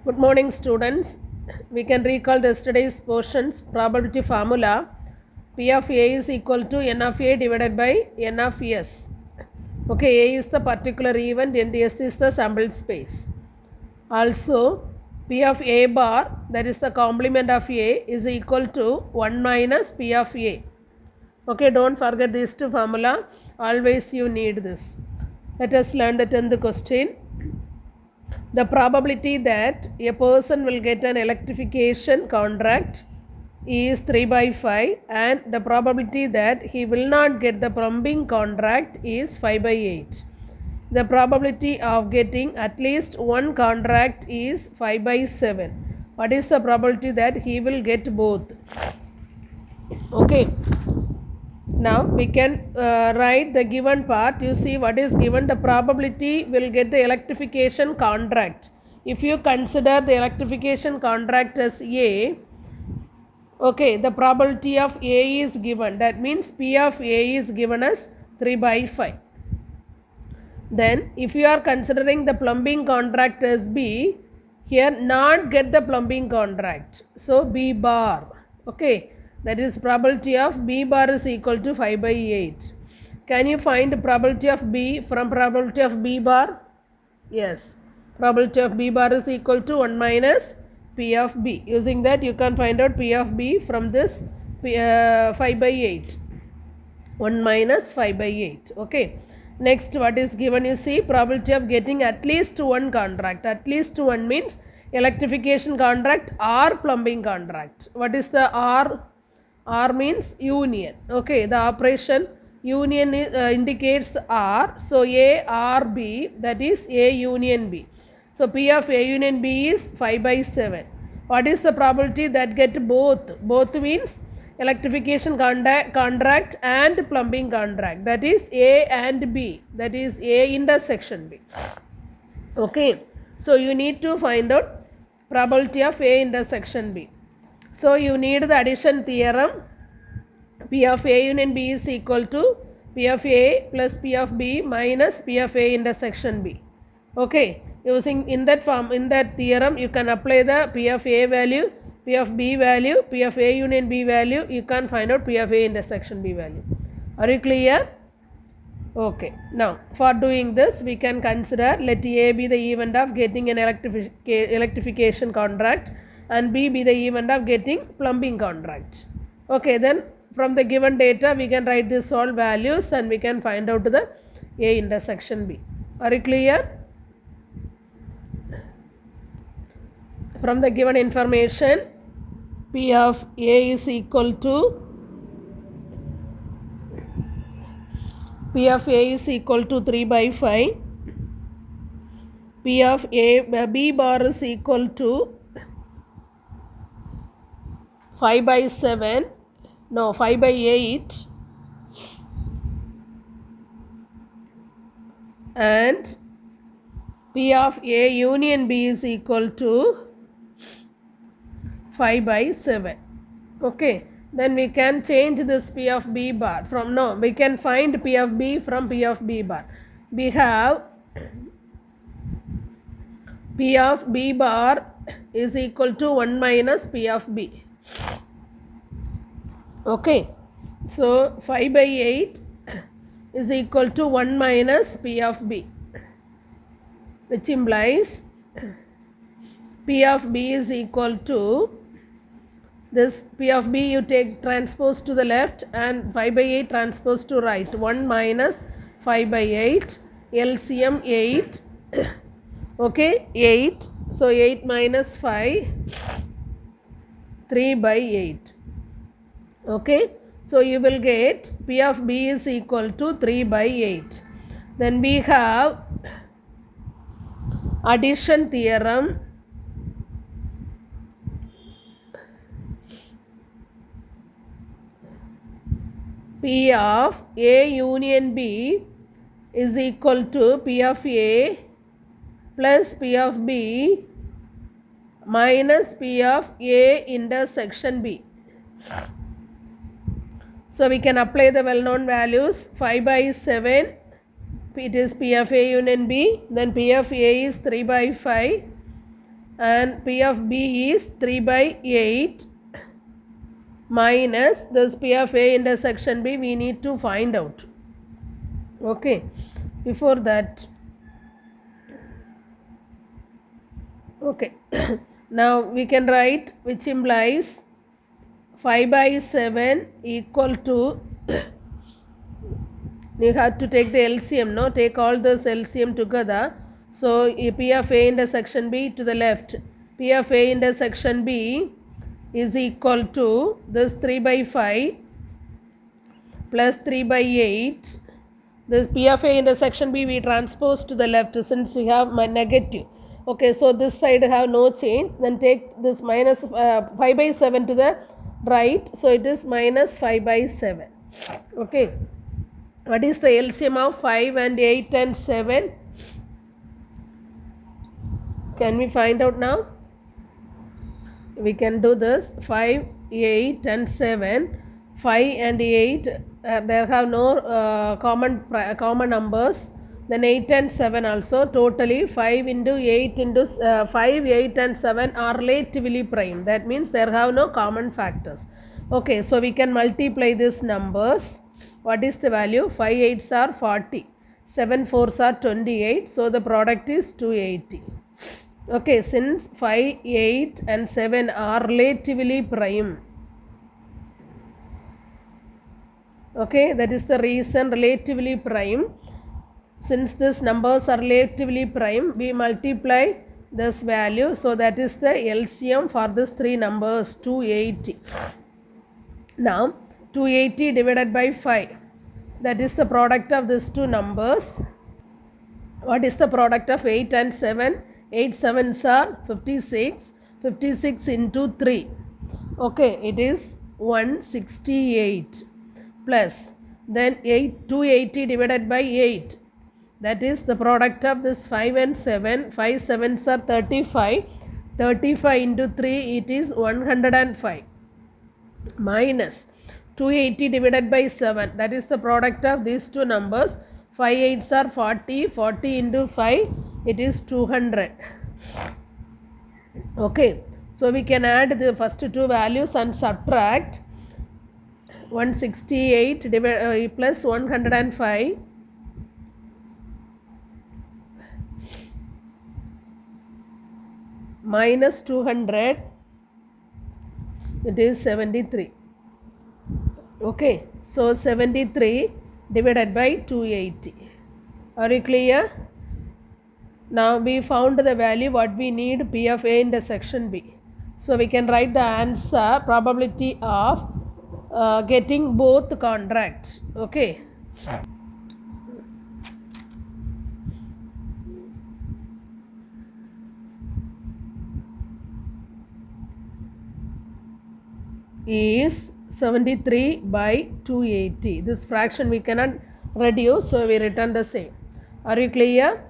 Good morning, students. We can recall yesterday's portions probability formula. P of A is equal to N of A divided by N of S. Okay, A is the particular event and S is the sample space. Also, P of A bar, that is the complement of A, is equal to 1 minus P of A. Okay, don't forget these two formula. Always you need this. Let us learn the 10th question. The probability that a person will get an electrification contract is 3 by 5, and the probability that he will not get the plumbing contract is 5 by 8. The probability of getting at least one contract is 5 by 7. What is the probability that he will get both? Okay. Now we can write the given part. You see what is given. The probability will get the electrification contract. If you consider the electrification contract as A, okay, the probability of A is given. That means P of A is given as 3 by 5. Then if you are considering the plumbing contract as B, here not get the plumbing contract. So B bar. Okay. That is probability of B bar is equal to 5 by 8. Can you find the probability of B from probability of B bar? Yes. Probability of B bar is equal to 1 minus P of B. Using that you can find out P of B from this 5 by 8. 1 minus 5 by 8. Okay. Next, what is given? You see, probability of getting at least one contract. At least one means electrification contract or plumbing contract. What is the R? R means union. Okay, the operation union indicates R. So A R B, that is A union B. So P of A union B is 5 by 7. What is the probability that get both? Both means electrification contract and plumbing contract. That is A and B. That is A intersection B. Okay, so you need to find out probability of A intersection B. So you need the addition theorem. P of A union B is equal to P of A plus P of B minus P of A intersection B. Okay, using in that form, in that theorem, you can apply the P of A value, P of B value, P of A union B value. You can find out P of A intersection B value. Are you clear? Okay, now for doing this we can consider, let A be the event of getting an electrification contract and B be the event of getting plumbing contract. Okay, then from the given data we can write these all values and we can find out the A intersection B. Are you clear? From the given information, P of A is equal to P of A is equal to 3 by 5. P of A B bar is equal to 5 by 7. No, 5 by 8. And P of A union B is equal to 5 by 7. Okay. Then we can change this P of B bar from, no, we can find P of B from P of B bar. We have P of B bar is equal to 1 minus P of B. Okay. So 5 by 8 is equal to 1 minus P of B, which implies P of B is equal to this P of B you take transpose to the left and 5 by 8 transpose to right. 1 minus 5 by 8, LCM 8. Okay, 8. So 8 minus 5, 3 by 8. Okay, so you will get P of B is equal to 3 by 8. Then we have addition theorem. P of A union B is equal to P of A plus P of B minus P of A intersection B. So we can apply the well-known values. 5 by 7, it is P of A union B. Then P of A is 3 by 5. and P of B is 3 by 8 minus this P of A intersection B we need to find out. Okay, before that, okay, now we can write, which implies 5 by 7 equal to you have to take the LCM, no? Take all this LCM together. So P of A intersection B to the left, P of A intersection B is equal to this 3 by 5 plus 3 by 8. This P of A intersection B we transpose to the left since we have my negative. Okay, so this side have no change. Then take this minus 5 by 7 to the right. So it is minus 5 by 7. Okay. What is the LCM of 5 and 8 and 7? Can we find out now? We can do this. 5, 8 and 7. 5 and 8, there have no common numbers. Then 8 and 7 also. Totally 5 into 8 into 5, 8 and 7 are relatively prime. That means there have no common factors. Okay, so we can multiply these numbers. What is the value? 5 8s are 40. 7 4s are 28. So the product is 280. Okay, since 5, 8 and 7 are relatively prime. Okay, that is the reason relatively prime. Since these numbers are relatively prime, we multiply this value. So that is the LCM for these three numbers, 280. Now 280 divided by 5, that is the product of these two numbers. What is the product of 8 and 7? 8 7s are 56. 56 into 3. Okay, it is 168 plus then 280 divided by 8. That is the product of this 5 and 7. 5 7s are 35. 35 into 3, it is 105 minus 280 divided by 7. That is the product of these two numbers. 5 8s are 40. 40 into 5, it is 200. Okay, so we can add the first two values and subtract 168 plus 105 minus 200, it is 73. Okay, so 73 divided by 280. Are you clear? Now we found the value what we need, P of A intersection B. So we can write the answer, probability of getting both contracts. Okay. Is 73 by 280. This fraction we cannot reduce, so we return the same. Are you clear?